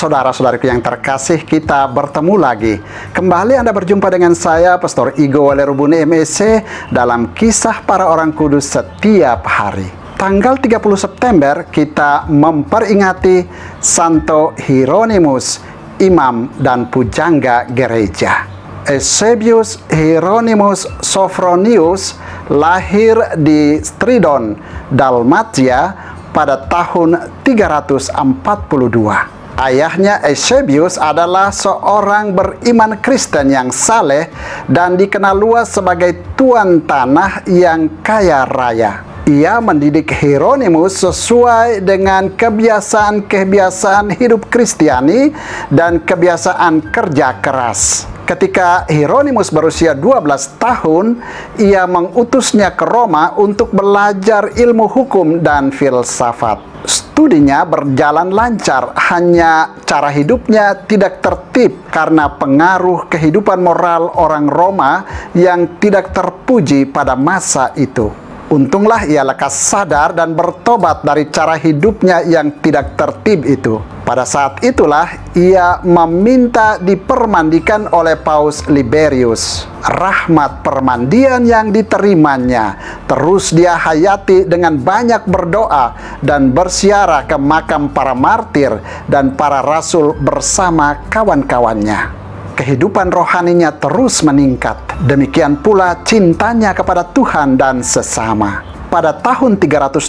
saudara-saudariku yang terkasih, kita bertemu lagi. Kembali Anda berjumpa dengan saya, Pastor Igo Walerubuni MEC, dalam Kisah Para Orang Kudus setiap hari. Tanggal 30 September kita memperingati Santo Hieronymus, imam dan pujangga gereja. Eusebius Hieronymus Sophronius lahir di Stridon, Dalmatia pada tahun 342. Ayahnya Eusebius adalah seorang beriman Kristen yang saleh dan dikenal luas sebagai tuan tanah yang kaya raya. Ia mendidik Hieronymus sesuai dengan kebiasaan-kebiasaan hidup Kristiani dan kebiasaan kerja keras. Ketika Hieronymus berusia 12 tahun, ia mengutusnya ke Roma untuk belajar ilmu hukum dan filsafat. Studinya berjalan lancar, hanya cara hidupnya tidak tertib karena pengaruh kehidupan moral orang Roma yang tidak terpuji pada masa itu. Untunglah ia lekas sadar dan bertobat dari cara hidupnya yang tidak tertib itu. Pada saat itulah ia meminta dipermandikan oleh Paus Liberius. Rahmat permandian yang diterimanya terus dia hayati dengan banyak berdoa dan bersiarah ke makam para martir dan para rasul bersama kawan-kawannya. Kehidupan rohaninya terus meningkat. Demikian pula cintanya kepada Tuhan dan sesama. Pada tahun 370,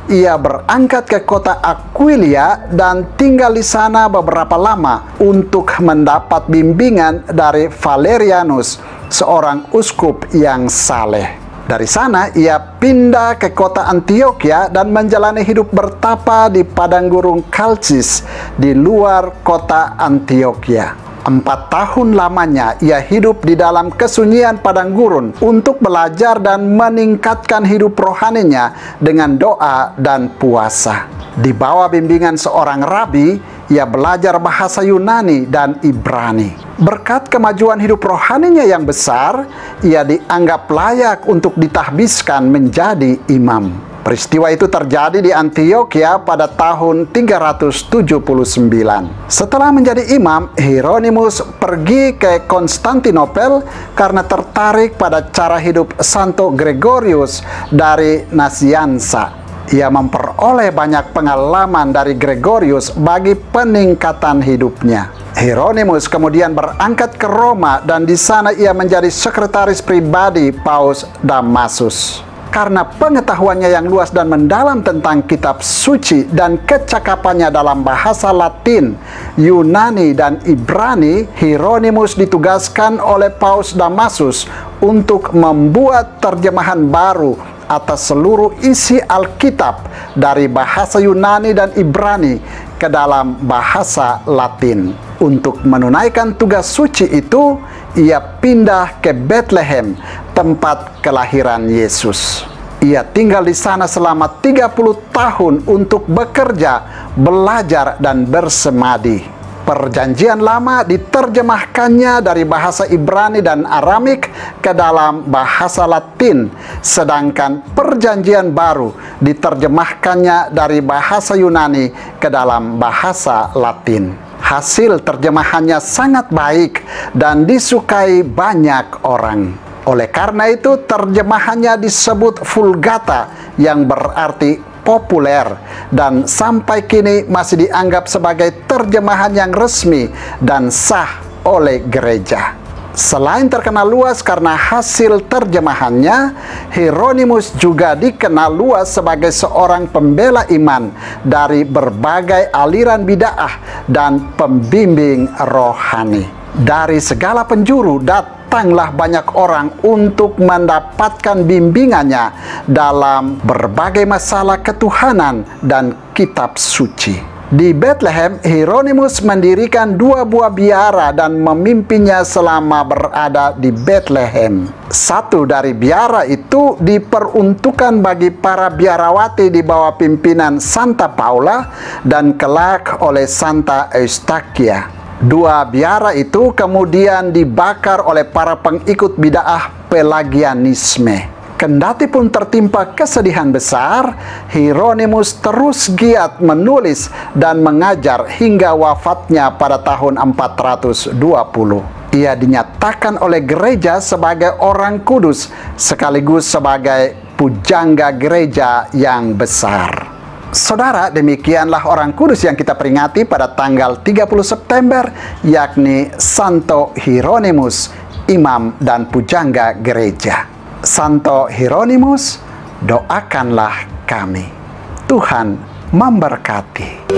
ia berangkat ke kota Aquilia dan tinggal di sana beberapa lama untuk mendapat bimbingan dari Valerianus, seorang uskup yang saleh. Dari sana ia pindah ke kota Antioquia dan menjalani hidup bertapa di padang gurun Kalcis di luar kota Antioquia. 4 tahun lamanya ia hidup di dalam kesunyian padang gurun untuk belajar dan meningkatkan hidup rohaninya dengan doa dan puasa. Di bawah bimbingan seorang rabi, ia belajar bahasa Yunani dan Ibrani. Berkat kemajuan hidup rohaninya yang besar, ia dianggap layak untuk ditahbiskan menjadi imam. Peristiwa itu terjadi di Antioquia pada tahun 379. Setelah menjadi imam, Hieronymus pergi ke Konstantinopel karena tertarik pada cara hidup Santo Gregorius dari Nazianza. Ia memperoleh banyak pengalaman dari Gregorius bagi peningkatan hidupnya. Hieronymus kemudian berangkat ke Roma dan di sana ia menjadi sekretaris pribadi Paus Damasus. Karena pengetahuannya yang luas dan mendalam tentang kitab suci dan kecakapannya dalam bahasa Latin, Yunani, dan Ibrani, Hieronymus ditugaskan oleh Paus Damasus untuk membuat terjemahan baru atas seluruh isi Alkitab dari bahasa Yunani dan Ibrani ke dalam bahasa Latin. Untuk menunaikan tugas suci itu, ia pindah ke Bethlehem, tempat kelahiran Yesus. Ia tinggal di sana selama 30 tahun untuk bekerja, belajar, dan bersemadi. Perjanjian Lama diterjemahkannya dari bahasa Ibrani dan Aramik ke dalam bahasa Latin, sedangkan Perjanjian Baru diterjemahkannya dari bahasa Yunani ke dalam bahasa Latin. Hasil terjemahannya sangat baik dan disukai banyak orang. Oleh karena itu, terjemahannya disebut Vulgata, yang berarti populer, dan sampai kini masih dianggap sebagai terjemahan yang resmi dan sah oleh gereja. Selain terkenal luas karena hasil terjemahannya, Hieronymus juga dikenal luas sebagai seorang pembela iman dari berbagai aliran bid'ah dan pembimbing rohani. Dari segala penjuru datanglah banyak orang untuk mendapatkan bimbingannya dalam berbagai masalah ketuhanan dan kitab suci. Di Bethlehem, Hieronymus mendirikan 2 buah biara dan memimpinnya selama berada di Bethlehem. Satu dari biara itu diperuntukkan bagi para biarawati di bawah pimpinan Santa Paula dan kelak oleh Santa Eustaquia. 2 biara itu kemudian dibakar oleh para pengikut bid'ah Pelagianisme. Kendati pun tertimpa kesedihan besar, Hieronymus terus giat menulis dan mengajar hingga wafatnya pada tahun 420. Ia dinyatakan oleh gereja sebagai orang kudus, sekaligus sebagai pujangga gereja yang besar. Saudara, demikianlah orang kudus yang kita peringati pada tanggal 30 September, yakni Santo Hieronymus, imam dan pujangga gereja. Santo Hieronymus, doakanlah kami. Tuhan memberkati.